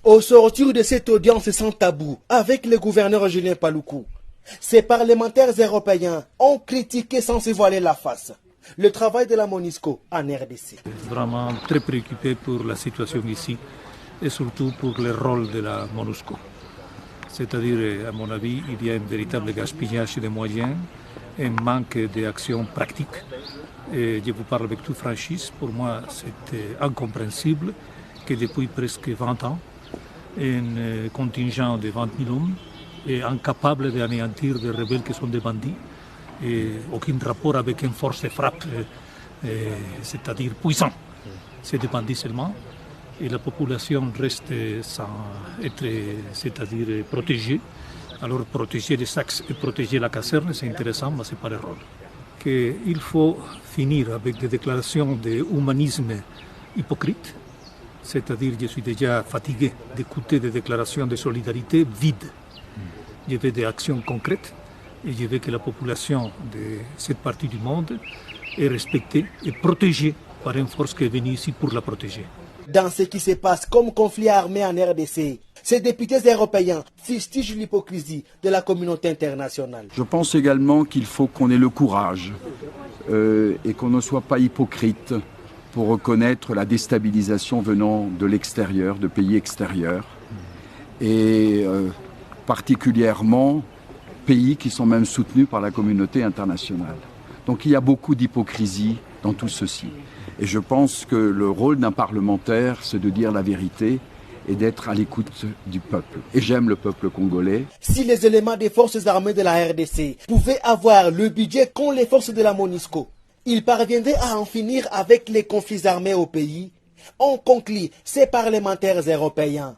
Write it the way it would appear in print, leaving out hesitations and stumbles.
Au sortir de cette audience sans tabou avec le gouverneur Julien Paluku, ces parlementaires européens ont critiqué sans se voiler la face le travail de la MONUSCO en RDC. Vraiment très préoccupé pour la situation ici et surtout pour le rôle de la MONUSCO. C'est-à-dire, à mon avis, il y a un véritable gaspillage de moyens, un manque d'action pratique. Et je vous parle avec toute franchise, pour moi c'est incompréhensible que depuis presque 20 ans, un contingent de 20 000 hommes est incapable d'anéantir des rebelles qui sont des bandits, et aucun rapport avec une force de frappe, c'est-à-dire puissant. C'est des bandits seulement, et la population reste sans être, c'est-à-dire protégée. Alors protéger les sacs et protéger la caserne, c'est intéressant, mais ce n'est pas le rôle. Il faut finir avec des déclarations d'humanisme hypocrites, c'est-à-dire je suis déjà fatigué d'écouter des déclarations de solidarité vides. Je veux des actions concrètes et je veux que la population de cette partie du monde est respectée et protégée par une force qui est venue ici pour la protéger. Dans ce qui se passe comme conflit armé en RDC, ces députés européens fustigent l'hypocrisie de la communauté internationale. Je pense également qu'il faut qu'on ait le courage et qu'on ne soit pas hypocrite pour reconnaître la déstabilisation venant de l'extérieur, de pays extérieurs, et particulièrement pays qui sont même soutenus par la communauté internationale. Donc il y a beaucoup d'hypocrisie dans tout ceci. Et je pense que le rôle d'un parlementaire, c'est de dire la vérité et d'être à l'écoute du peuple. Et j'aime le peuple congolais. Si les éléments des forces armées de la RDC pouvaient avoir le budget qu'ont les forces de la MONUSCO, ils parviendraient à en finir avec les conflits armés au pays, ont conclu ces parlementaires européens.